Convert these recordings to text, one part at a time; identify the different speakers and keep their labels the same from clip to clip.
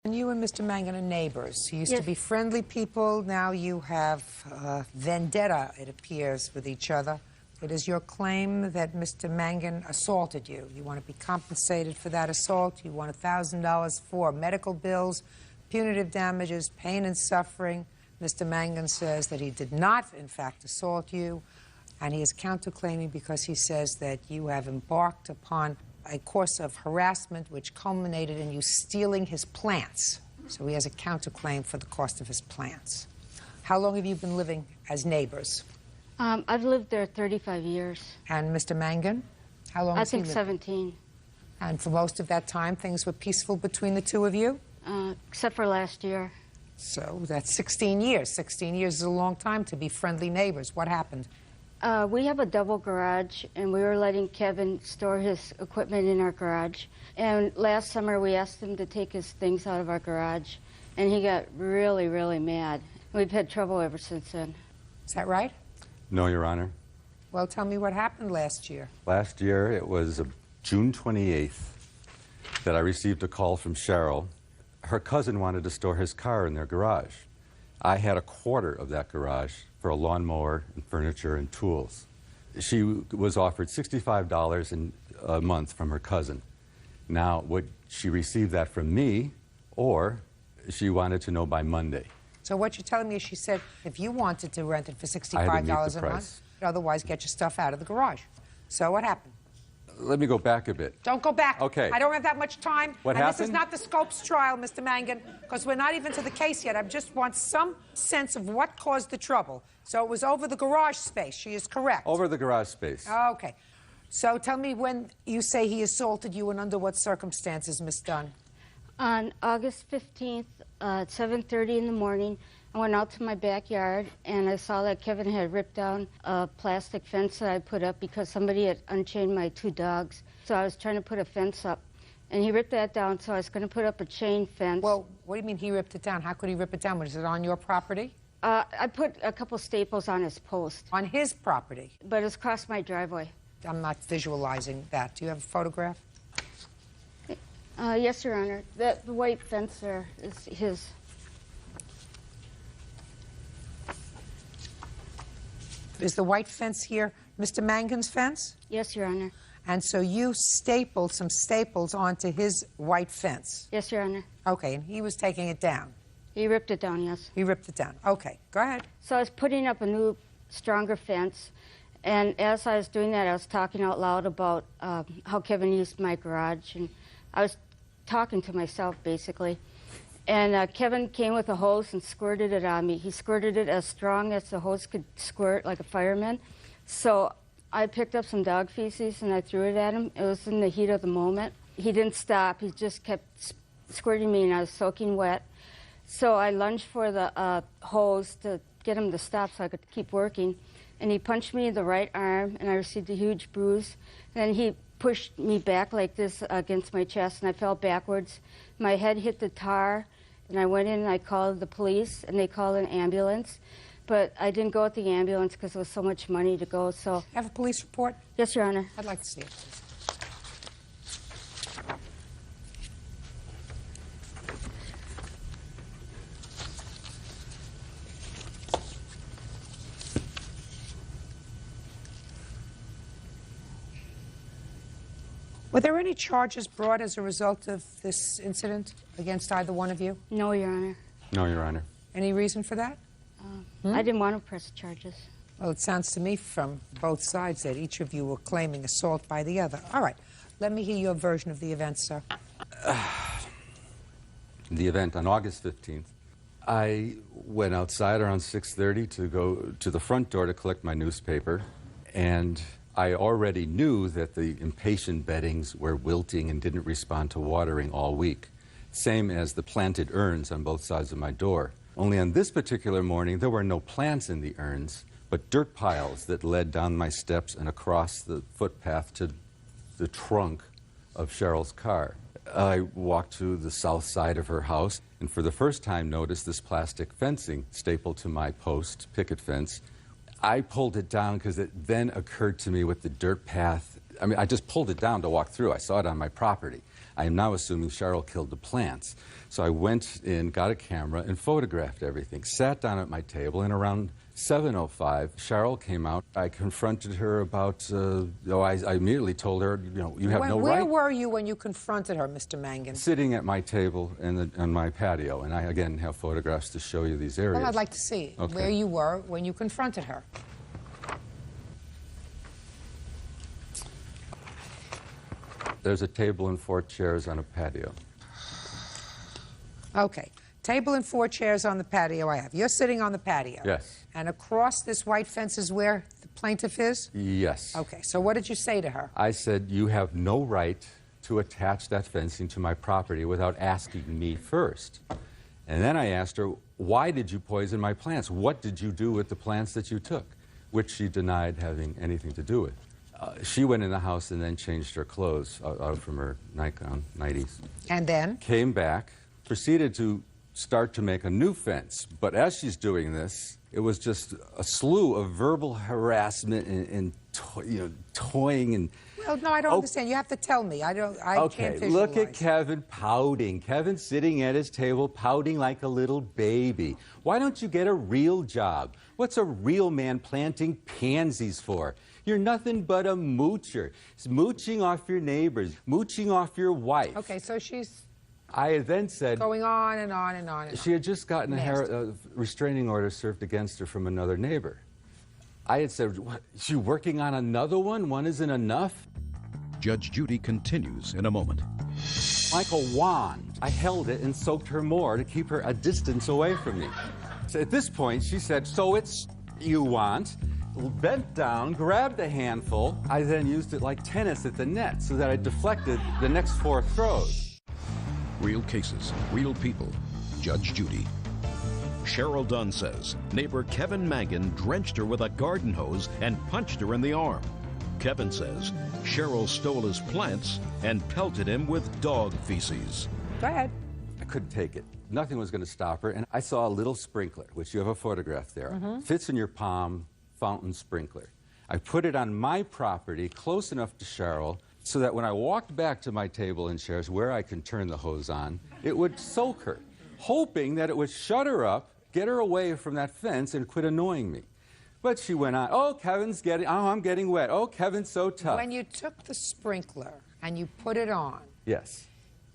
Speaker 1: And you and Mr. Mangan are neighbors. You used to
Speaker 2: Yes.
Speaker 1: be friendly people. Now you have vendetta, it appears, with each other. It is your claim that Mr. Mangan assaulted you. You want to be compensated for that assault. You want $1,000 for medical bills, punitive damages, pain and suffering. Mr. Mangan says that he did not, in fact, assault you. And he is counterclaiming because he says that you have embarked upon a course of harassment which culminated in you stealing his plants. So he has a counterclaim for the cost of his plants. How long have you been living as neighbors?
Speaker 2: I've lived there 35 years.
Speaker 1: And Mr. Mangan? How long has he
Speaker 2: I think
Speaker 1: lived?
Speaker 2: 17.
Speaker 1: And for most of that time, things were peaceful between the two of you?
Speaker 2: Except for last year.
Speaker 1: So that's 16 years. 16 years is a long time to be friendly neighbors. What happened?
Speaker 2: We have a double garage, and we were letting Kevin store his equipment in our garage. And last summer, we asked him to take his things out of our garage, and he got really, really mad. We've had trouble ever since then.
Speaker 1: Is that right?
Speaker 3: No, Your Honor.
Speaker 1: Well, tell me what happened last year.
Speaker 3: Last year, it was June 28th that I received a call from Cheryl. Her cousin wanted to store his car in their garage. I had a quarter of that garage for a lawnmower and furniture and tools. She was offered $65 a month from her cousin. Now, would she receive that from me, or she wanted to know by Monday?
Speaker 1: So what you're telling me is she said if you wanted to rent it for $65
Speaker 3: I had to meet the
Speaker 1: a
Speaker 3: price.
Speaker 1: month, otherwise get your stuff out of the garage. So what happened?
Speaker 3: Let me go back a bit.
Speaker 1: Don't go back.
Speaker 3: Okay.
Speaker 1: I don't have that much time.
Speaker 3: What
Speaker 1: and
Speaker 3: happened?
Speaker 1: This is not the Scopes trial, Mr. Mangan, because we're not even to the case yet. I just want some sense of what caused the trouble. So it was over the garage space. She is correct.
Speaker 3: Over the garage space.
Speaker 1: Okay. So tell me when you say he assaulted you and under what circumstances, Miss Dunn?
Speaker 2: On August 15th at 7:30 in the morning, I went out to my backyard, and I saw that Kevin had ripped down a plastic fence that I put up because somebody had unchained my 2 dogs. So I was trying to put a fence up, and he ripped that down, so I was going to put up a chain fence.
Speaker 1: Well, what do you mean he ripped it down? How could he rip it down? Was it on your property?
Speaker 2: I put a couple staples on his post.
Speaker 1: On his property?
Speaker 2: But it's across my driveway.
Speaker 1: I'm not visualizing that. Do you have a photograph?
Speaker 2: Yes, Your Honor. The white fence there is his.
Speaker 1: Is the white fence here Mr. Mangan's fence?
Speaker 2: Yes, Your Honor.
Speaker 1: And so you stapled some staples onto his white fence?
Speaker 2: Yes, Your Honor.
Speaker 1: Okay, and he was taking it down?
Speaker 2: He ripped it down, yes.
Speaker 1: He ripped it down. Okay, go ahead.
Speaker 2: So I was putting up a new, stronger fence, and as I was doing that, I was talking out loud about how Kevin used my garage, and I was talking to myself, basically. And Kevin came with a hose and squirted it on me. He squirted it as strong as the hose could squirt, like a fireman. So I picked up some dog feces and I threw it at him. It was in the heat of the moment. He didn't stop. He just kept squirting me, and I was soaking wet. So I lunged for the hose to get him to stop so I could keep working. And he punched me in the right arm, and I received a huge bruise. And then he pushed me back like this against my chest, and I fell backwards. My head hit the tar, and I went in and I called the police, and they called an ambulance. But I didn't go with the ambulance because there was so much money to go, so...
Speaker 1: Have a police report?
Speaker 2: Yes, Your Honor.
Speaker 1: I'd like to see it, please. Were there any charges brought as a result of this incident against either one of you?
Speaker 2: No, Your Honor.
Speaker 3: No, Your Honor.
Speaker 1: Any reason for that?
Speaker 2: I didn't want to press charges.
Speaker 1: Well, it sounds to me from both sides that each of you were claiming assault by the other. All right. Let me hear your version of the events, sir.
Speaker 3: The event on August 15th, I went outside around 6:30 to go to the front door to collect my newspaper, and I already knew that the impatient beddings were wilting and didn't respond to watering all week, same as the planted urns on both sides of my door. Only on this particular morning, there were no plants in the urns, but dirt piles that led down my steps and across the footpath to the trunk of Cheryl's car. I walked to the south side of her house, and for the first time noticed this plastic fencing stapled to my post, picket fence. I pulled it down because it then occurred to me with the dirt path. I mean, I just pulled it down to walk through. I saw it on my property. I am now assuming Cheryl killed the plants. So I went in, got a camera, and photographed everything. Sat down at my table, and around 7:05, Cheryl came out. I confronted her about, I immediately told her, you have no right.
Speaker 1: Where were you when you confronted her, Mr. Mangan?
Speaker 3: Sitting at my table on my patio, and I, again, have photographs to show you these areas.
Speaker 1: Well, I'd like to see where you were when you confronted her.
Speaker 3: There's a table and 4 chairs on a patio.
Speaker 1: Okay. Table and 4 chairs on the patio I have. You're sitting on the patio.
Speaker 3: Yes.
Speaker 1: And across this white fence is where the plaintiff is?
Speaker 3: Yes.
Speaker 1: Okay. So what did you say to her?
Speaker 3: I said, you have no right to attach that fencing to my property without asking me first. And then I asked her, why did you poison my plants? What did you do with the plants that you took? Which she denied having anything to do with. She went in the house and then changed her clothes out from her nightgown, nighties.
Speaker 1: And then?
Speaker 3: Came back, proceeded to start to make a new fence. But as she's doing this, it was just a slew of verbal harassment and toying and...
Speaker 1: Well, no, I don't understand. You have to tell me. I can't visualize.
Speaker 3: Look at Kevin pouting. Kevin sitting at his table pouting like a little baby. Why don't you get a real job? What's a real man planting pansies for? You're nothing but a moocher. It's mooching off your neighbors, mooching off your wife.
Speaker 1: Okay, so she's...
Speaker 3: I then said...
Speaker 1: Going on and on and on and
Speaker 3: She had just gotten
Speaker 1: Nasty.
Speaker 3: a restraining order served against her from another neighbor. I had said, what, is she working on another one? One isn't enough?
Speaker 4: Judge Judy continues in a moment.
Speaker 3: Like a wand, I held it and soaked her more to keep her a distance away from me. So at this point, she said, so it's you want, bent down, grabbed a handful. I then used it like tennis at the net so that I deflected the next 4 throws.
Speaker 4: Real cases, real people. Judge Judy. Cheryl Dunn says neighbor Kevin Mangan drenched her with a garden hose and punched her in the arm. Kevin says Cheryl stole his plants and pelted him with dog feces.
Speaker 1: Go ahead.
Speaker 3: I couldn't take it. Nothing was going to stop her. And I saw a little sprinkler, which you have a photograph there. Fits in your palm, fountain sprinkler. I put it on my property close enough to Cheryl so that when I walked back to my table and chairs where I can turn the hose on, it would soak her, hoping that it would shut her up, get her away from that fence, and quit annoying me. But she went on, I'm getting wet. Oh, Kevin's so tough.
Speaker 1: When you took the sprinkler and you put it on,
Speaker 3: Yes.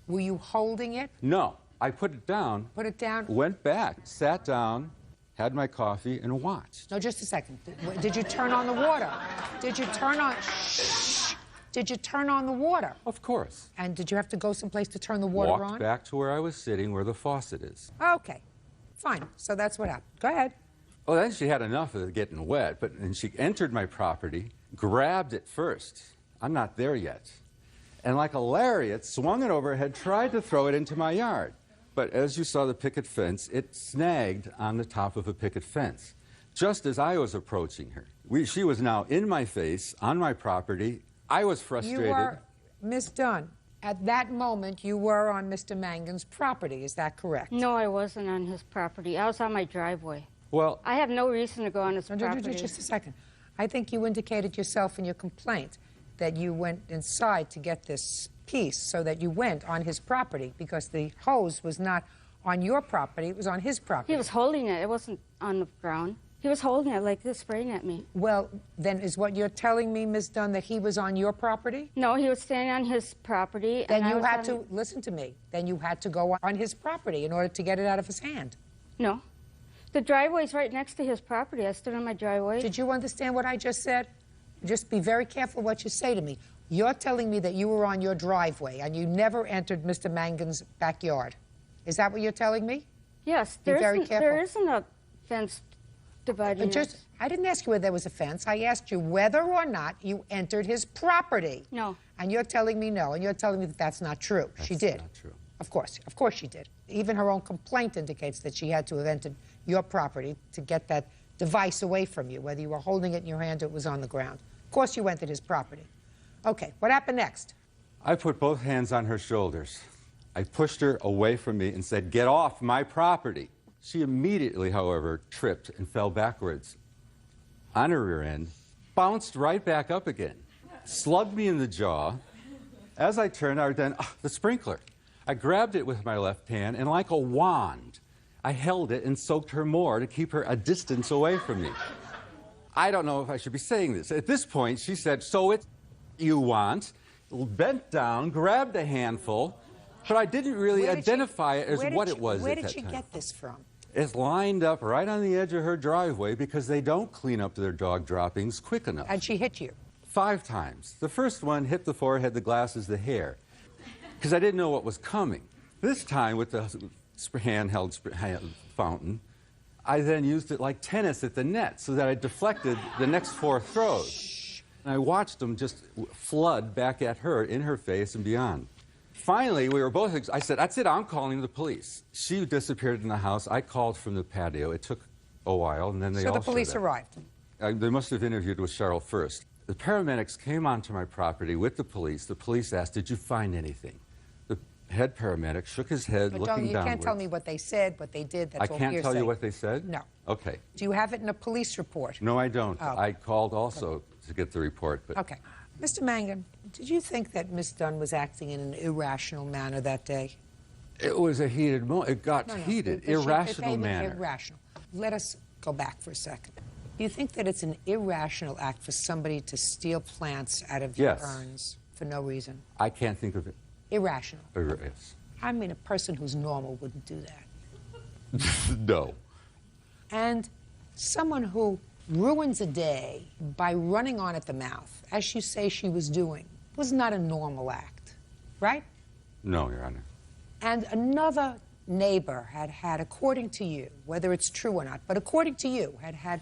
Speaker 1: were you holding it?
Speaker 3: No, I put it down.
Speaker 1: Put it down?
Speaker 3: Went back, sat down, had my coffee, and watched.
Speaker 1: No, just a second. Did you turn on the water? Did you turn on... Shh. Did you turn on the water?
Speaker 3: Of course.
Speaker 1: And did you have to go someplace to turn the water on?
Speaker 3: Walked back to where I was sitting, where the faucet is.
Speaker 1: Okay. Fine. So that's what happened. Go ahead.
Speaker 3: Well, then she had enough of it getting wet, and she entered my property, grabbed it first. I'm not there yet. And like a lariat, swung it overhead, tried to throw it into my yard. But as you saw the picket fence, it snagged on the top of a picket fence, just as I was approaching her. She was now in my face, on my property. I was frustrated.
Speaker 1: You were, Miss Dunn, at that moment you were on Mr. Mangan's property. Is that correct?
Speaker 2: No, I wasn't on his property. I was on my driveway.
Speaker 3: Well,
Speaker 2: I have no reason to go on his property.
Speaker 1: Just a second. I think you indicated yourself in your complaint that you went inside to get this piece so that you went on his property because the hose was not on your property, it was on his property.
Speaker 2: He was holding it. It wasn't on the ground. He was holding it like this, spraying at me.
Speaker 1: Well, then is what you're telling me, Ms. Dunn, that he was on your property?
Speaker 2: No, he was standing on his property.
Speaker 1: Then
Speaker 2: and
Speaker 1: you
Speaker 2: I was
Speaker 1: had
Speaker 2: on...
Speaker 1: to, listen to me, then you had to go on his property in order to get it out of his hand.
Speaker 2: No. The driveway's right next to his property. I stood on my driveway.
Speaker 1: Did you understand what I just said? Just be very careful what you say to me. You're telling me that you were on your driveway and you never entered Mr. Mangan's backyard. Is that what you're telling me?
Speaker 2: Yes,
Speaker 1: Be very careful.
Speaker 2: there isn't a fence dividing us.
Speaker 1: I didn't ask you whether there was a fence. I asked you whether or not you entered his property.
Speaker 2: No.
Speaker 1: And you're telling me no, and you're telling me that that's not true. She did.
Speaker 3: Not true.
Speaker 1: Of course she did. Even her own complaint indicates that she had to have entered your property to get that device away from you, whether you were holding it in your hand or it was on the ground. Of course you entered his property. Okay, what happened next?
Speaker 3: I put both hands on her shoulders. I pushed her away from me and said, "Get off my property." She immediately, however, tripped and fell backwards on her rear end, bounced right back up again, slugged me in the jaw, As I turned, the sprinkler. I grabbed it with my left hand, and like a wand, I held it and soaked her more to keep her a distance away from me. I don't know if I should be saying this. At this point, she said, "So it's you want," bent down, grabbed a handful, but I didn't really identify it as what it was at that time.
Speaker 1: Where did you get this from?
Speaker 3: It's lined up right on the edge of her driveway because they don't clean up their dog droppings quick enough.
Speaker 1: And she hit you?
Speaker 3: 5 times. The first one hit the forehead, the glasses, the hair, because I didn't know what was coming. This time, with the handheld fountain, I then used it like tennis at the net so that I deflected the next 4 throws. And I watched them just flood back at her, in her face and beyond. Finally, we were both, I said, "That's it, I'm calling the police." She disappeared in the house. I called from the patio. It took a while, and then they all
Speaker 1: So the police arrived?
Speaker 3: They must have interviewed with Cheryl first. The paramedics came onto my property with the police. The police asked, "Did you find anything?" The head paramedic shook his head,
Speaker 1: But
Speaker 3: looking
Speaker 1: you
Speaker 3: downwards.
Speaker 1: can't tell me what they said, what they did. That's all
Speaker 3: I can't
Speaker 1: hearsay.
Speaker 3: tell you what they said?
Speaker 1: No.
Speaker 3: Okay.
Speaker 1: Do you have it in a police report?
Speaker 3: No, I don't.
Speaker 1: Oh.
Speaker 3: I called also to get the report. But
Speaker 1: Okay. Mr. Mangan, did you think that Miss Dunn was acting in an irrational manner that day?
Speaker 3: it was a heated moment. It got heated.
Speaker 1: She was
Speaker 3: Irrational
Speaker 1: behaving
Speaker 3: manner.
Speaker 1: Irrational. Let us go back for a second. Do you think that it's an irrational act for somebody to steal plants out of your
Speaker 3: Yes.
Speaker 1: urns for no reason?
Speaker 3: I can't think of it.
Speaker 1: Irrational.
Speaker 3: Yes.
Speaker 1: I mean, a person who's normal wouldn't do that.
Speaker 3: No.
Speaker 1: And someone who ruins a day by running on at the mouth, as you say she was doing, was not a normal act, right?
Speaker 3: No, Your Honor.
Speaker 1: And another neighbor had, according to you, whether it's true or not, but according to you, had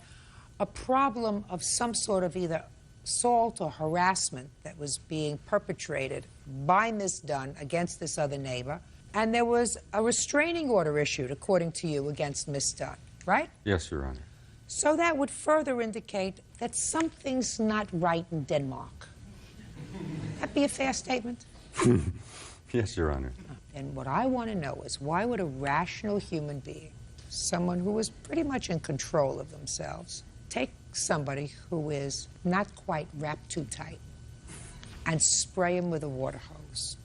Speaker 1: a problem of some sort of either assault or harassment that was being perpetrated by Miss Dunn against this other neighbor, and there was a restraining order issued, according to you, against Miss Dunn, right?
Speaker 3: Yes, Your Honor.
Speaker 1: So that would further indicate that something's not right in Denmark. That be a fair statement?
Speaker 3: Yes, Your Honor.
Speaker 1: And what I want to know is, why would a rational human being, someone who is pretty much in control of themselves, take somebody who is not quite wrapped too tight and spray him with a water hose?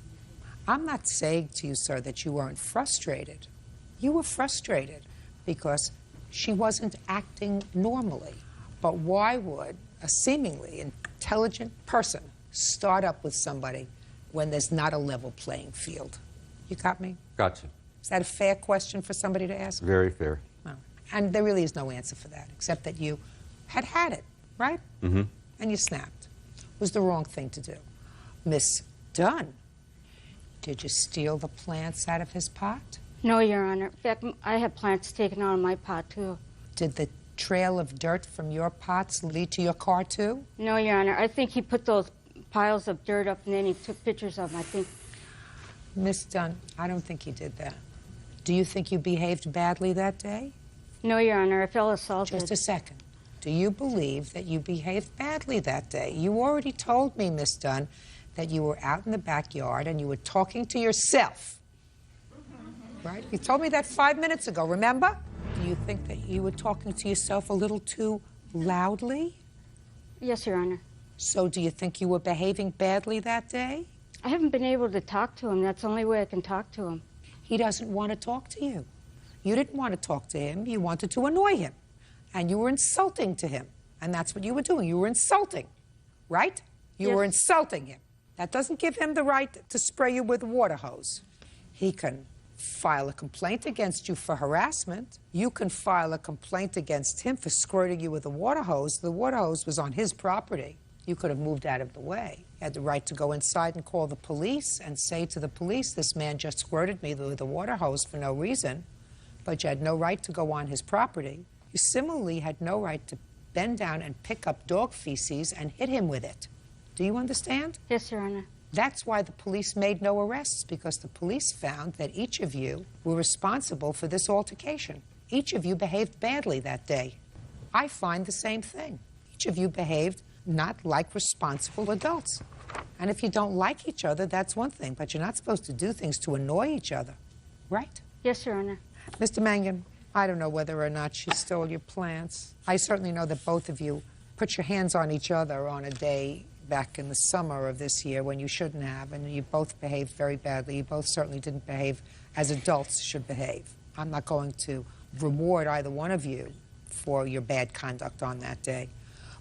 Speaker 1: I'm not saying to you, sir, that you weren't frustrated. You were frustrated because she wasn't acting normally. But why would a seemingly intelligent person start up with somebody when there's not a level playing field? You got me?
Speaker 3: Gotcha.
Speaker 1: Is that a fair question for somebody to ask?
Speaker 3: Very fair.
Speaker 1: Oh. And there really is no answer for that, except that you had it, right?
Speaker 3: Mm-hmm.
Speaker 1: And you snapped. It was the wrong thing to do. Miss Dunn, did you steal the plants out of his pot?
Speaker 2: No, Your Honor. In fact, I had plants taken out of my pot, too.
Speaker 1: Did the trail of dirt from your pots lead to your car, too?
Speaker 2: No, Your Honor. I think he put those piles of dirt up and then he took pictures of them, I think.
Speaker 1: Miss Dunn, I don't think you did that. Do you think you behaved badly that day?
Speaker 2: No, Your Honor. I felt assaulted.
Speaker 1: Just a second. Do you believe that you behaved badly that day? You already told me, Miss Dunn, that you were out in the backyard and you were talking to yourself. Right? You told me that 5 minutes ago, remember? Do you think that you were talking to yourself a little too loudly?
Speaker 2: Yes, Your Honor.
Speaker 1: So do you think you were behaving badly that day?
Speaker 2: I haven't been able to talk to him. That's the only way I can talk to him.
Speaker 1: He doesn't want to talk to you. You didn't want to talk to him. You wanted to annoy him. And you were insulting to him. And that's what you were doing. You were insulting, right? You were insulting him. That doesn't give him the right to spray you with a water hose. He can file a complaint against you for harassment. You can file a complaint against him for squirting you with a water hose. The water hose was on his property. You could have moved out of the way. You had the right to go inside and call the police and say to the police, this man just squirted me with a water hose for no reason. But you had no right to go on his property. You similarly had no right to bend down and pick up dog feces and hit him with it. Do you understand?
Speaker 2: Yes, Your Honor.
Speaker 1: That's why the police made no arrests, because the police found that each of you were responsible for this altercation. Each of you behaved badly that day. I find the same thing. Each of you behaved not like responsible adults. And if you don't like each other, that's one thing, but you're not supposed to do things to annoy each other, right?
Speaker 2: Yes, Your Honor.
Speaker 1: Mr. Mangan, I don't know whether or not she stole your plants. I certainly know that both of you put your hands on each other on a day back in the summer of this year when you shouldn't have, and you both behaved very badly. You both certainly didn't behave as adults should behave. I'm not going to reward either one of you for your bad conduct on that day.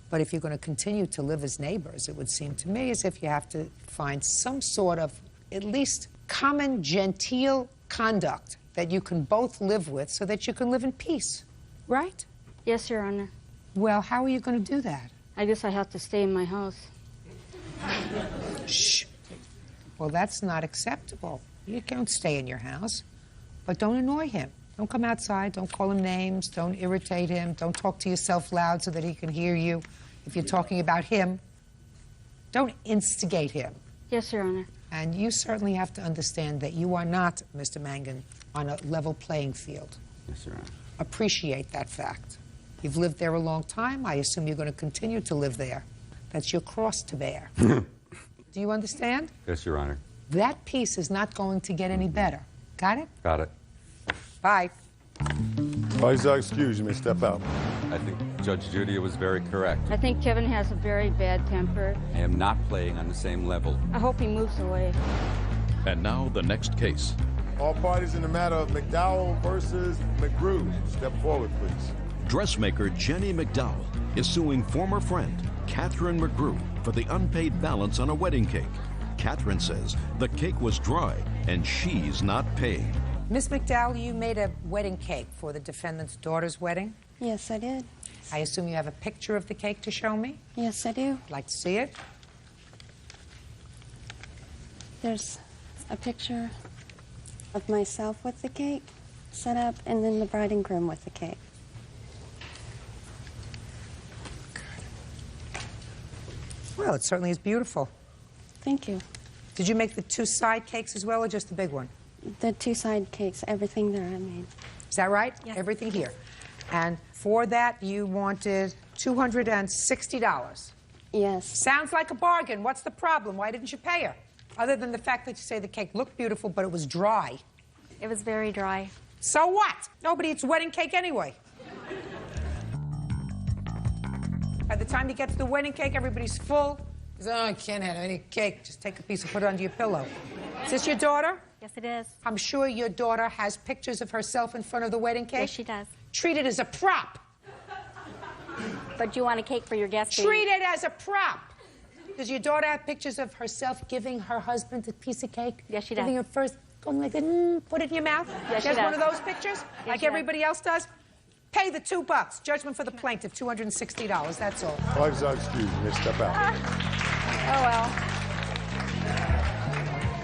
Speaker 1: But if you're going to continue to live as neighbors, it would seem to me as if you have to find some sort of at least common genteel conduct that you can both live with so that you can live in peace, right?
Speaker 2: Yes, Your Honor.
Speaker 1: Well, how are you going to do that?
Speaker 2: I guess I have to stay in my house.
Speaker 1: Shh. Well, that's not acceptable. You can't stay in your house, but don't annoy him. Don't come outside. Don't call him names. Don't irritate him. Don't talk to yourself loud so that he can hear you if you're talking about him. Don't instigate him.
Speaker 2: Yes, Your Honor.
Speaker 1: And you certainly have to understand that you are not, Mr. Mangan, on a level playing field.
Speaker 3: Yes, Your Honor.
Speaker 1: Appreciate that fact. You've lived there a long time. I assume you're going to continue to live there. That's your cross to bear. Do you understand?
Speaker 3: Yes, Your Honor.
Speaker 1: That piece is not going to get any better. Got it?
Speaker 3: Got it.
Speaker 1: Bye.
Speaker 5: Please excuse me, step out.
Speaker 3: I think Judge Judy was very correct.
Speaker 2: I think Kevin has a very bad temper.
Speaker 3: I am not playing on the same level.
Speaker 2: I hope he moves away.
Speaker 4: And now the next case.
Speaker 5: All parties in the matter of McDowell versus McGrew, step forward, please.
Speaker 4: Dressmaker Jenny McDowell is suing former friend Catherine McGrew for the unpaid balance on a wedding cake. Catherine says the cake was dry and she's not paid.
Speaker 1: Miss McDowell, you made a wedding cake for the defendant's daughter's wedding.
Speaker 6: Yes, I did.
Speaker 1: I assume you have a picture of the cake to show me?
Speaker 6: Yes, I do.
Speaker 1: I'd like to see it.
Speaker 6: There's a picture of myself with the cake set up, and then the bride and groom with the cake.
Speaker 1: Well, it certainly is beautiful.
Speaker 6: Thank you.
Speaker 1: Did you make the two side cakes as well, or just the big one?
Speaker 6: The two side cakes, everything there I made.
Speaker 1: Is that right?
Speaker 6: Yes.
Speaker 1: Everything here. And for that, you wanted $260.
Speaker 6: Yes.
Speaker 1: Sounds like a bargain. What's the problem? Why didn't you pay her? Other than the fact that you say the cake looked beautiful, but it was dry.
Speaker 7: It was very dry.
Speaker 1: So what? Nobody eats wedding cake anyway. By the time you get to the wedding cake, everybody's full. He says, oh, I can't have any cake. Just take a piece and put it under your pillow. Is this your daughter?
Speaker 7: Yes, it is.
Speaker 1: I'm sure your daughter has pictures of herself in front of the wedding cake.
Speaker 7: Yes, she does.
Speaker 1: Treat it as a prop.
Speaker 7: But you want a cake for your guests?
Speaker 1: Treat it as a prop. Does your daughter have pictures of herself giving her husband a piece of cake?
Speaker 7: Yes, she does.
Speaker 1: Giving her first, going like that, put it in your mouth?
Speaker 7: Yes, she
Speaker 1: has
Speaker 7: does.
Speaker 1: one of those pictures? Like
Speaker 7: she does.
Speaker 1: everybody else does? Pay the $2. Judgment for the plaintiff, $260. That's all.
Speaker 5: Please excuse me, step out.
Speaker 7: Oh, well.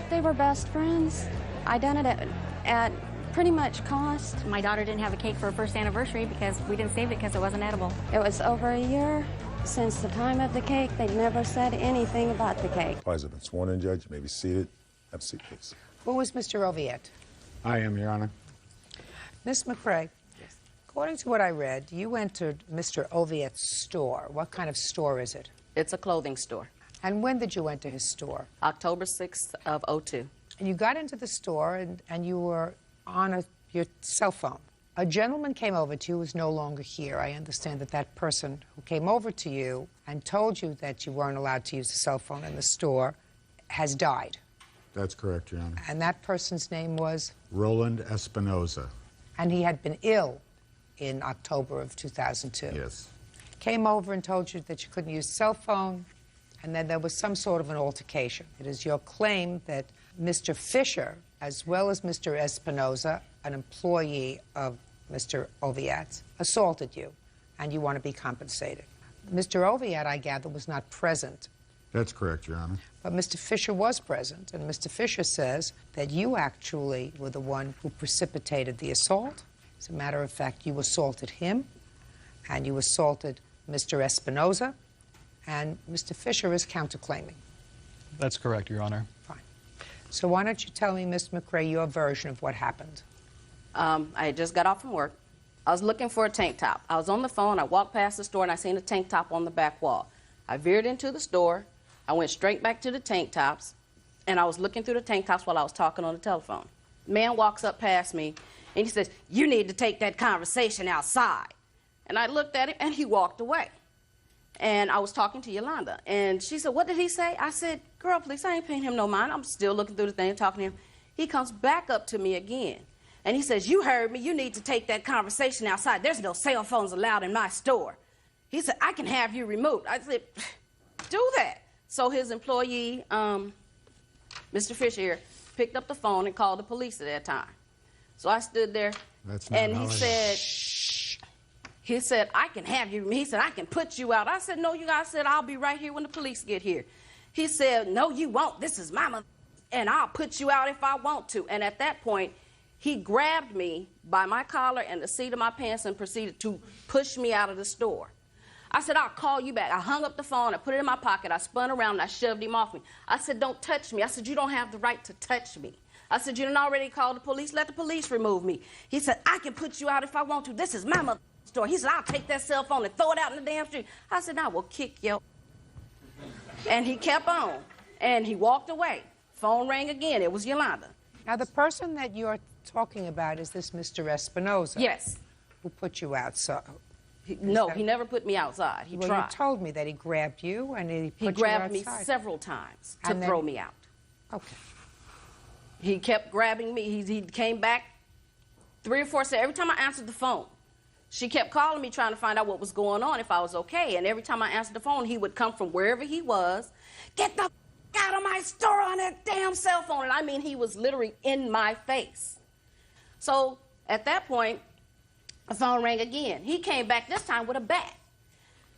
Speaker 6: They were best friends. I done it at pretty much cost.
Speaker 7: My daughter didn't have a cake for her first anniversary because we didn't save it because it wasn't edible.
Speaker 6: It was over a year since the time of the cake. They never said anything about the cake.
Speaker 5: Please have been sworn in, Judge. You may be seated. Have a seat, please.
Speaker 1: Who was Mr. Oviatt?
Speaker 8: I am, Your Honor.
Speaker 1: Miss McCrae, according to what I read, you entered Mr. Oviatt's store. What kind of store is it?
Speaker 9: It's a clothing store.
Speaker 1: And when did you enter his store?
Speaker 9: October 6th of '02.
Speaker 1: And you got into the store and you were on your cell phone. A gentleman came over to you who is no longer here. I understand that that person who came over to you and told you that you weren't allowed to use the cell phone in the store has died.
Speaker 8: That's correct, Your Honor.
Speaker 1: And that person's name was?
Speaker 8: Roland Espinoza.
Speaker 1: And he had been ill in October of 2002.
Speaker 8: Yes.
Speaker 1: Came over and told you that you couldn't use the cell phone, and then there was some sort of an altercation. It is your claim that Mr. Fisher, as well as Mr. Espinoza, an employee of Mr. Oviatt, assaulted you, and you want to be compensated. Mr. Oviatt, I gather, was not present.
Speaker 8: That's correct, Your Honor.
Speaker 1: But Mr. Fisher was present, and Mr. Fisher says that you actually were the one who precipitated the assault. As a matter of fact, you assaulted him, and you assaulted Mr. Espinoza, and Mr. Fisher is counterclaiming.
Speaker 10: That's correct, Your Honor.
Speaker 1: Fine. So why don't you tell me, Ms. McCrae, your version of what happened?
Speaker 9: I had just got off from work. I was looking for a tank top. I was on the phone. I walked past the store, and I seen a tank top on the back wall. I veered into the store. I went straight back to the tank tops, and I was looking through the tank tops while I was talking on the telephone. Man walks up past me, and he says, "You need to take that conversation outside." And I looked at him, and he walked away. And I was talking to Yolanda, and she said, what did he say? I said, girl, please, I ain't paying him no mind. I'm still looking through the thing, talking to him. He comes back up to me again, and he says, you heard me. You need to take that conversation outside. There's no cell phones allowed in my store. He said, I can have you removed. I said, do that. So his employee, Mr. Fisher here, picked up the phone and called the police at that time. So I stood there, and he said, I can have you. He said, I can put you out. I said, no, you guys said, I'll be right here when the police get here. He said, no, you won't. This is my mother, and I'll put you out if I want to. And at that point, he grabbed me by my collar and the seat of my pants and proceeded to push me out of the store. I said, I'll call you back. I hung up the phone. I put it in my pocket. I spun around, and I shoved him off me. I said, don't touch me. I said, you don't have the right to touch me. I said, you done already called the police. Let the police remove me. He said, I can put you out if I want to. This is my mother's store. He said, I'll take that cell phone and throw it out in the damn street. I said, I will kick you. And he kept on, and he walked away. Phone rang again. It was Yolanda.
Speaker 1: Now, the person that you're talking about is this Mr. Espinoza.
Speaker 9: Yes.
Speaker 1: Who put you out. So,
Speaker 9: no, he never put me outside. He tried.
Speaker 1: You told me that he grabbed you and he put you outside.
Speaker 9: He grabbed me several times to throw me out.
Speaker 1: Okay.
Speaker 9: He kept grabbing me. He came back 3 or 4 times. Every time I answered the phone, she kept calling me trying to find out what was going on, if I was okay. And every time I answered the phone, he would come from wherever he was, get the out of my store on that damn cell phone. And I mean, he was literally in my face. So at that point, the phone rang again. He came back this time with a bat.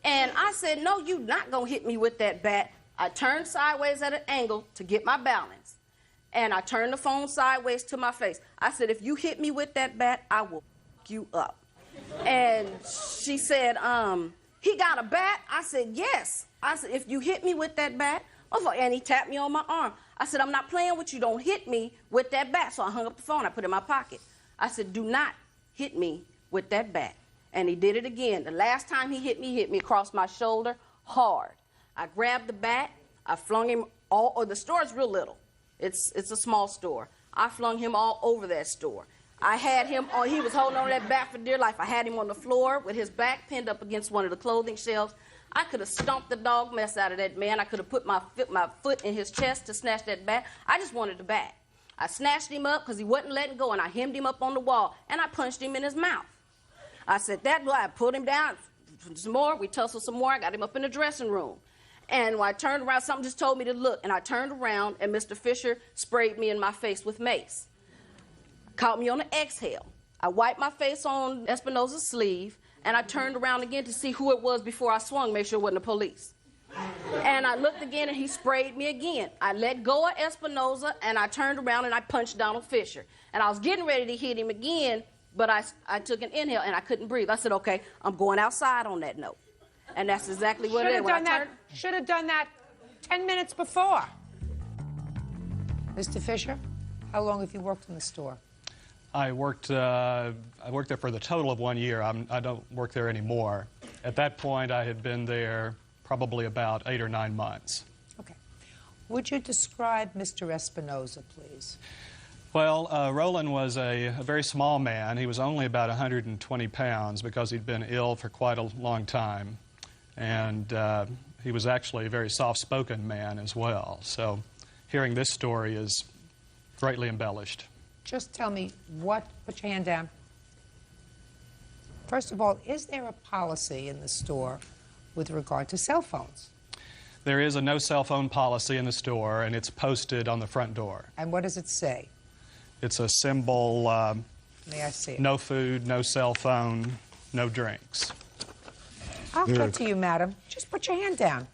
Speaker 9: And I said, no, you're not going to hit me with that bat. I turned sideways at an angle to get my balance. And I turned the phone sideways to my face. I said, if you hit me with that bat, I will f you up. And she said, he got a bat? I said, yes. I said, if you hit me with that bat, and he tapped me on my arm. I said, I'm not playing with you. Don't hit me with that bat. So I hung up the phone. I put it in my pocket. I said, do not hit me with that bat. And he did it again. The last time he hit me across my shoulder hard. I grabbed the bat. I flung him the store is real little. It's a small store. I flung him all over that store. I had him on, he was holding on to that bat for dear life. I had him on the floor with his back pinned up against one of the clothing shelves. I could have stomped the dog mess out of that man. I could have put my foot in his chest to snatch that bat. I just wanted the bat. I snatched him up because he wasn't letting go, and I hemmed him up on the wall, and I punched him in his mouth. I said, I put him down some more. We tussled some more. I got him up in the dressing room. And when I turned around, something just told me to look, and I turned around, and Mr. Fisher sprayed me in my face with mace. Caught me on an exhale. I wiped my face on Espinoza's sleeve, and I turned around again to see who it was before I swung, make sure it wasn't the police. And I looked again, and he sprayed me again. I let go of Espinoza, and I turned around, and I punched Donald Fisher. And I was getting ready to hit him again, but I took an inhale, and I couldn't breathe. I said, okay, I'm going outside on that note. And that's exactly what it is.
Speaker 1: Should have done that 10 minutes before. Mr. Fisher, how long have you worked in the store?
Speaker 10: I worked there for the total of 1 year. I don't work there anymore. At that point, I had been there probably about 8 or 9 months.
Speaker 1: Okay. Would you describe Mr. Espinoza, please?
Speaker 10: Well, Roland was a very small man. He was only about 120 pounds because he'd been ill for quite a long time. And he was actually a very soft-spoken man as well. So hearing this story is greatly embellished.
Speaker 1: Just tell me put your hand down. First of all, is there a policy in the store with regard to cell phones?
Speaker 10: There is a no cell phone policy in the store, and it's posted on the front door.
Speaker 1: And what does it say?
Speaker 10: It's a symbol,
Speaker 1: May I see it?
Speaker 10: No food, no cell phone, no drinks.
Speaker 1: I'll get to you, madam. Just put your hand down.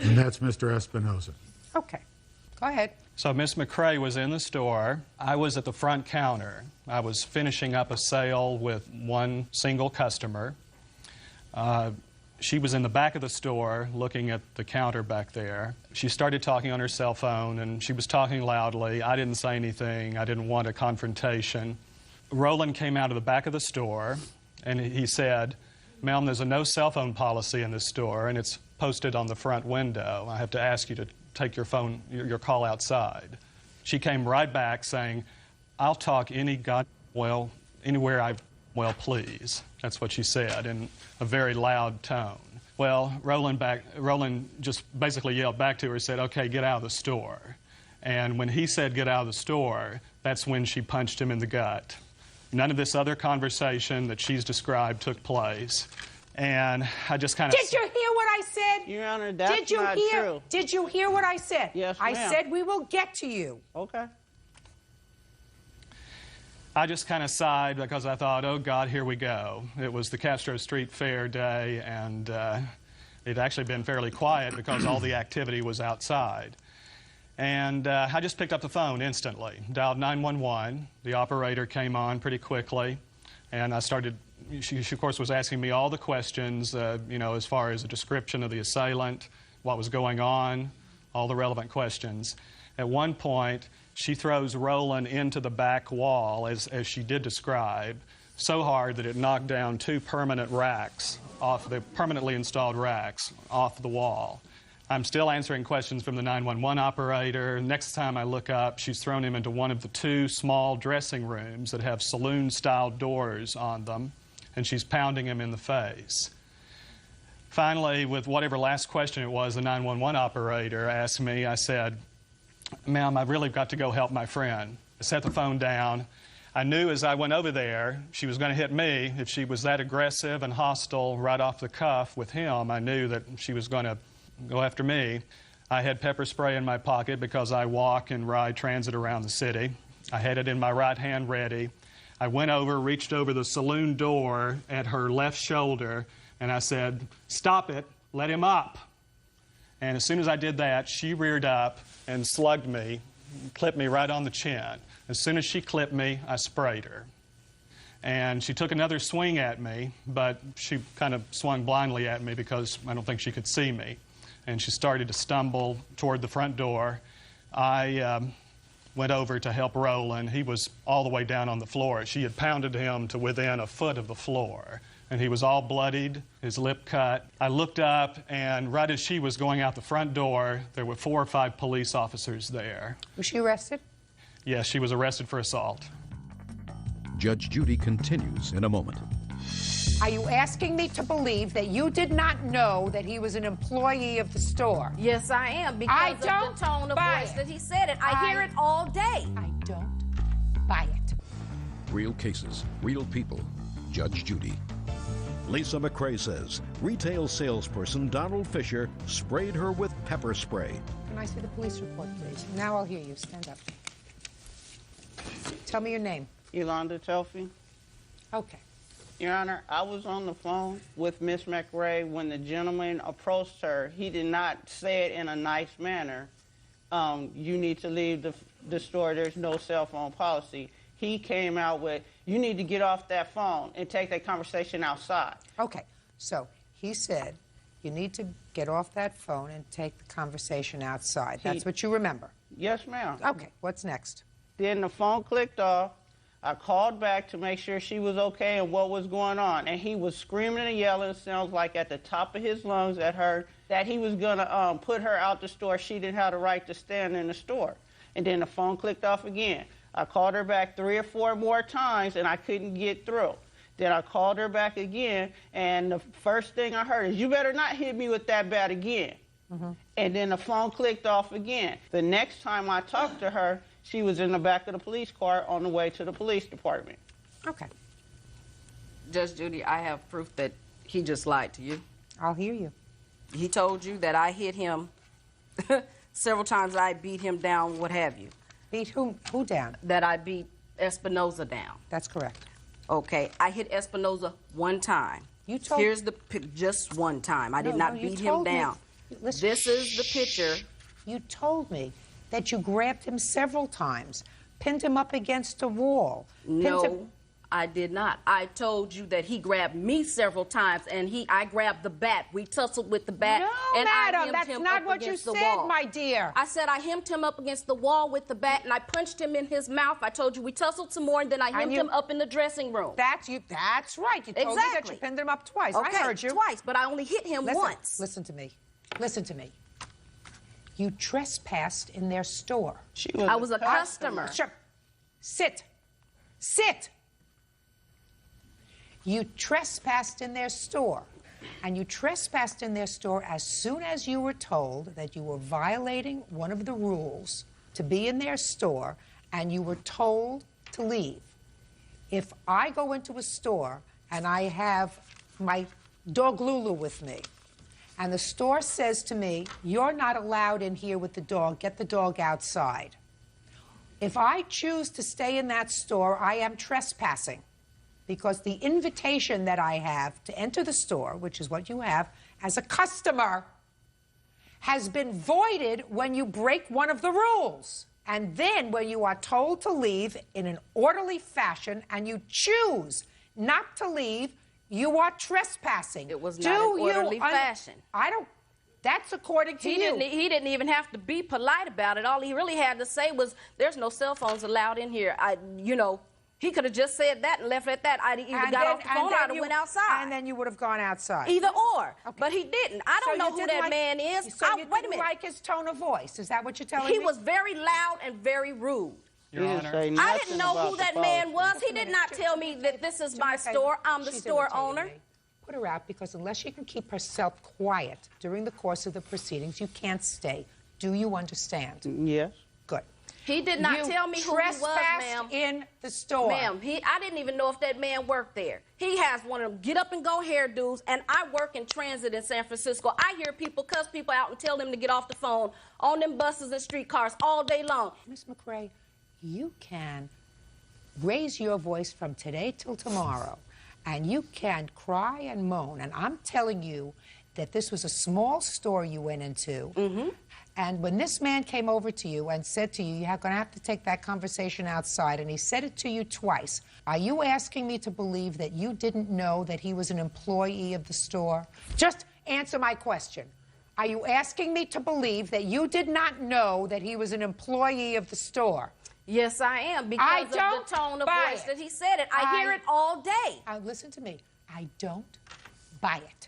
Speaker 8: And that's Mr. Espinoza.
Speaker 1: Okay. Go ahead.
Speaker 10: So Miss McCrae was in the store. I was at the front counter. I was finishing up a sale with one single customer. She was in the back of the store looking at the counter back there. She started talking on her cell phone, and she was talking loudly. I didn't say anything. I didn't want a confrontation. Roland came out of the back of the store, and he said, "Ma'am, there's a no cell phone policy in this store, and it's posted on the front window. I have to ask you to take your phone, your call outside. She came right back saying, I'll talk anywhere please. That's what she said in a very loud tone. Well, Roland just basically yelled back to her, said, okay, get out of the store. And when he said get out of the store, that's when she punched him in the gut. None of this other conversation that she's described took place. And I just kind of...
Speaker 1: Did you hear what I said?
Speaker 11: Your Honor, that's not true.
Speaker 1: Did you hear what I said?
Speaker 11: Yes, ma'am.
Speaker 1: I said we will get to you.
Speaker 11: Okay.
Speaker 10: I just kind of sighed because I thought, oh, God, here we go. It was the Castro Street Fair day, and it had actually been fairly quiet because all the activity was outside. And I just picked up the phone instantly, dialed 911. The operator came on pretty quickly, and I started... She, of course, was asking me all the questions, you know, as far as a description of the assailant, what was going on, all the relevant questions. At one point, she throws Roland into the back wall, as she did describe, so hard that it knocked down 2 permanent racks off the permanently installed racks off the wall. I'm still answering questions from the 911 operator. Next time I look up, she's thrown him into one of the 2 small dressing rooms that have saloon-style doors on them, and she's pounding him in the face. Finally, with whatever last question it was, the 911 operator asked me, I said, ma'am, I've really got to go help my friend. I set the phone down. I knew as I went over there, she was going to hit me. If she was that aggressive and hostile right off the cuff with him, I knew that she was going to go after me. I had pepper spray in my pocket because I walk and ride transit around the city. I had it in my right hand ready. I went over, reached over the saloon door at her left shoulder, and I said, stop it, let him up. And as soon as I did that, she reared up and slugged me, clipped me right on the chin. As soon as she clipped me, I sprayed her. And she took another swing at me, but she kind of swung blindly at me because I don't think she could see me. And she started to stumble toward the front door. I went over to help Roland. He was all the way down on the floor. She had pounded him to within a foot of the floor, and he was all bloodied, his lip cut. I looked up, and right as she was going out the front door, there were 4 or 5 police officers there.
Speaker 1: Was she arrested?
Speaker 10: Yes, she was arrested for assault.
Speaker 4: Judge Judy continues in a moment.
Speaker 1: Are you asking me to believe that you did not know that he was an employee of the store?
Speaker 9: Yes, I am, because of the tone of voice that he said it. I hear it all day.
Speaker 1: I don't buy it.
Speaker 4: Real cases, real people. Judge Judy. Lisa McRae says retail salesperson Donald Fisher sprayed her with pepper spray.
Speaker 1: Can I see the police report, please? Now I'll hear you. Stand up. Tell me your name.
Speaker 11: Yolanda Telfie.
Speaker 1: Okay.
Speaker 11: Your Honor, I was on the phone with Miss McRae when the gentleman approached her. He did not say it in a nice manner. You need to leave the store. There's no cell phone policy. He came out with, you need to get off that phone and take that conversation outside.
Speaker 1: Okay. So he said, you need to get off that phone and take the conversation outside. That's what you remember?
Speaker 11: Yes, ma'am.
Speaker 1: Okay. What's next?
Speaker 11: Then the phone clicked off. I called back to make sure she was okay and what was going on. And he was screaming and yelling, sounds like at the top of his lungs at her, that he was going to put her out the store. She didn't have the right to stand in the store. And then the phone clicked off again. I called her back 3 or 4 more times, and I couldn't get through. Then I called her back again, and the first thing I heard is, you better not hit me with that bat again. And then the phone clicked off again. The next time I talked to her, she was in the back of the police car on the way to the police department.
Speaker 1: Okay.
Speaker 9: Judge Judy, I have proof that he just lied to you.
Speaker 1: I'll hear you.
Speaker 9: He told you that I hit him several times. I beat him down, what have you.
Speaker 1: Beat who down?
Speaker 9: That I beat Espinoza down.
Speaker 1: That's correct.
Speaker 9: Okay, I hit Espinoza 1 time.
Speaker 1: You told...
Speaker 9: Here's the just 1 time. I did not beat him down.
Speaker 1: Listen,
Speaker 9: this is the picture.
Speaker 1: You told me that you grabbed him several times, pinned him up against a wall.
Speaker 9: No, I did not. I told you that he grabbed me several times, and I grabbed the bat. We tussled with the bat.
Speaker 1: No,
Speaker 9: and
Speaker 1: madam, that's not what you said, my dear.
Speaker 9: I said I hemmed him up against the wall with the bat, and I punched him in his mouth. I told you we tussled some more, and then I hemmed him up in the dressing room.
Speaker 1: That's right. You told me that you pinned him up twice.
Speaker 9: Okay,
Speaker 1: I heard you.
Speaker 9: Twice, but I only hit him once.
Speaker 1: Listen to me. Listen to me. You trespassed in their store.
Speaker 9: I was a customer.
Speaker 1: Sure. Sit. Sit. You trespassed in their store. And you trespassed in their store as soon as you were told that you were violating one of the rules to be in their store, and you were told to leave. If I go into a store and I have my dog Lulu with me, and the store says to me, you're not allowed in here with the dog, get the dog outside. If I choose to stay in that store, I am trespassing, because the invitation that I have to enter the store, which is what you have as a customer, has been voided when you break one of the rules. And then when you are told to leave in an orderly fashion and you choose not to leave, you are trespassing.
Speaker 9: It was not an orderly fashion.
Speaker 1: I don't... That's according to you.
Speaker 9: He didn't even have to be polite about it. All he really had to say was, there's no cell phones allowed in here. He could have just said that and left it at that. I'd either got off the phone or I'd have went outside.
Speaker 1: And then you would have gone outside.
Speaker 9: Either or. Okay. But he didn't. I don't know who that man is.
Speaker 1: So you didn't like his tone of voice. Is that what you're telling me?
Speaker 9: He was very loud and very rude.
Speaker 10: Your Honor.
Speaker 9: I didn't know who that man was. He did not tell me that this is my store. I'm the store owner.
Speaker 1: Put her out, because unless she can keep herself quiet during the course of the proceedings, you can't stay. Do you understand?
Speaker 11: Yes.
Speaker 1: Good.
Speaker 9: He did not tell me who he was, ma'am.
Speaker 1: In the store.
Speaker 9: Ma'am, I didn't even know if that man worked there. He has one of them get-up-and-go hairdos, and I work in transit in San Francisco. I hear people cuss people out and tell them to get off the phone on them buses and streetcars all day long.
Speaker 1: Miss McRae, you can raise your voice from today till tomorrow, and you can cry and moan, and I'm telling you that this was a small store you went into, and when this man came over to you and said to you, you're going to have to take that conversation outside, and he said it to you twice, are you asking me to believe that you didn't know that he was an employee of the store? Just answer my question. Are you asking me to believe that you did not know that he was an employee of the store?
Speaker 9: Yes, I am, because of the tone of voice that he said it. I hear it all day.
Speaker 1: Listen to me. I don't buy it.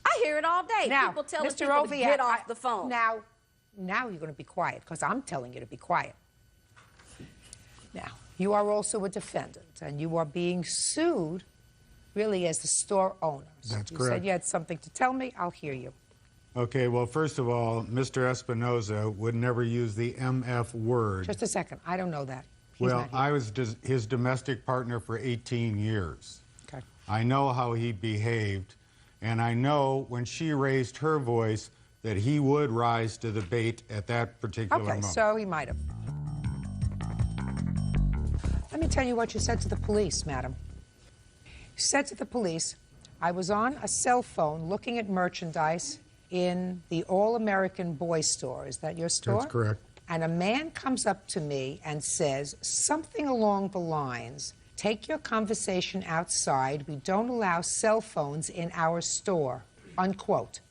Speaker 9: I hear it all day.
Speaker 1: Now,
Speaker 9: people telling
Speaker 1: Mr.
Speaker 9: people to get off the phone.
Speaker 1: Now you're going to be quiet, because I'm telling you to be quiet. Now, you are also a defendant, and you are being sued really as the store owner.
Speaker 8: That's
Speaker 1: you
Speaker 8: correct.
Speaker 1: said you had something to tell me. I'll hear you.
Speaker 8: Okay, well, first of all, Mr. Espinoza would never use the MF word.
Speaker 1: Just a second. I don't know that. He's
Speaker 8: Well, I was his domestic partner for 18 years.
Speaker 1: Okay.
Speaker 8: I know how he behaved, and I know when she raised her voice that he would rise to the bait at that particular moment.
Speaker 1: Okay, so he might have. Let me tell you what you said to the police, madam. You said to the police, I was on a cell phone looking at merchandise in the All-American Boy store. Is that your store?
Speaker 8: That's correct.
Speaker 1: And a man comes up to me and says something along the lines, take your conversation outside. We don't allow cell phones in our store, unquote.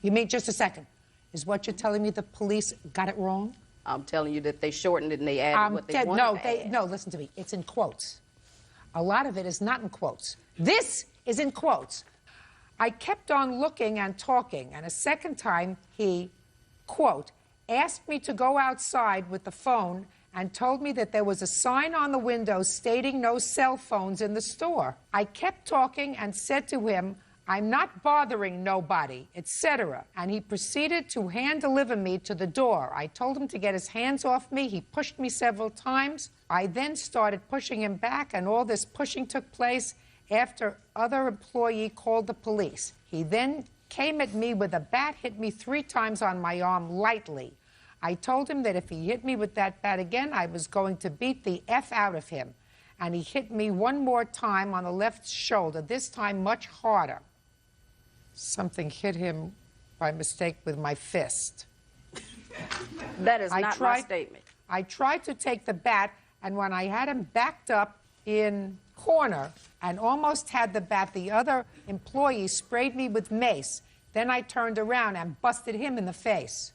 Speaker 1: You mean, just a second, is what you're telling me the police got it wrong?
Speaker 9: I'm telling you that they shortened it and they added what they wanted to add.
Speaker 1: No, listen to me. It's in quotes. A lot of it is not in quotes. This is in quotes. I kept on looking and talking, and a second time he, quote, asked me to go outside with the phone and told me that there was a sign on the window stating no cell phones in the store. I kept talking and said to him, I'm not bothering nobody, etc. And he proceeded to hand-deliver me to the door. I told him to get his hands off me. He pushed me several times. I then started pushing him back, and all this pushing took place after other employee called the police. He then came at me with a bat, hit me 3 times on my arm lightly. I told him that if he hit me with that bat again, I was going to beat the F out of him. And he hit me one more time on the left shoulder, this time much harder. Something hit him by mistake with my fist.
Speaker 9: That is not my statement.
Speaker 1: I tried to take the bat, and when I had him backed up in corner and almost had the bat, the other employee sprayed me with mace. Then I turned around and busted him in the face.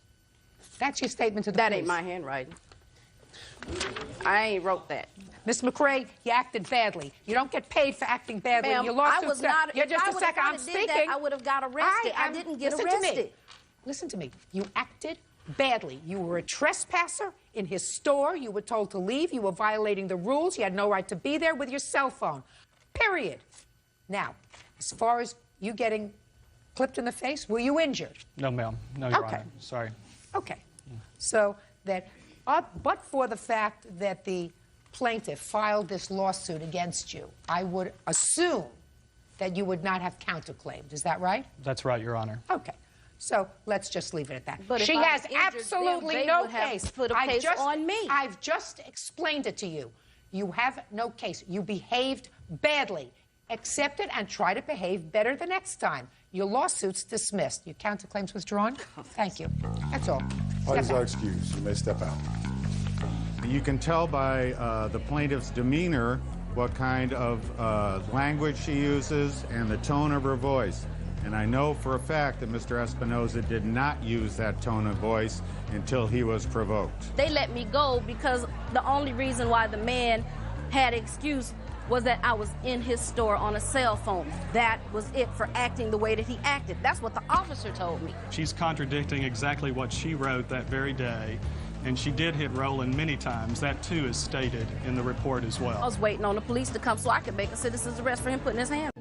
Speaker 1: That's your statement to the police.
Speaker 9: That ain't my handwriting. I ain't wrote that.
Speaker 1: Miss McRae, you acted badly. You don't get paid for acting badly.
Speaker 9: Ma'am,
Speaker 1: You lost
Speaker 9: I was not.
Speaker 1: You're just
Speaker 9: if
Speaker 1: a second.
Speaker 9: I
Speaker 1: I'm
Speaker 9: did
Speaker 1: speaking.
Speaker 9: That, I would have got arrested. I didn't get arrested.
Speaker 1: Listen to me. You acted badly. You were a trespasser in his store. You were told to leave. You were violating the rules. You had no right to be there with your cell phone. Period. Now, as far as you getting clipped in the face, were you injured?
Speaker 10: No, ma'am. No, Your Honor. Sorry.
Speaker 1: Okay. So that, but for the fact that the plaintiff filed this lawsuit against you, I would assume that you would not have counterclaimed. Is that right?
Speaker 10: That's right, Your Honor.
Speaker 1: Okay. So let's just leave it at that.
Speaker 9: But
Speaker 1: she
Speaker 9: if I
Speaker 1: has
Speaker 9: was injured,
Speaker 1: absolutely
Speaker 9: then they
Speaker 1: no
Speaker 9: would have
Speaker 1: case.
Speaker 9: put a case on me.
Speaker 1: I've just explained it to you. You have no case. You behaved badly. Accept it and try to behave better the next time. Your lawsuit's dismissed. Your counterclaims withdrawn. Thank you. That's all.
Speaker 5: Parties are excused. You may step out.
Speaker 8: You can tell by the plaintiff's demeanor what kind of language she uses and the tone of her voice. And I know for a fact that Mr. Espinoza did not use that tone of voice until he was provoked.
Speaker 9: They let me go because the only reason why the man had excuse was that I was in his store on a cell phone. That was it for acting the way that he acted. That's what the officer told me.
Speaker 10: She's contradicting exactly what she wrote that very day, and she did hit Roland many times. That, too, is stated in the report as well.
Speaker 9: I was waiting on the police to come so I could make a citizen's arrest for him putting his hands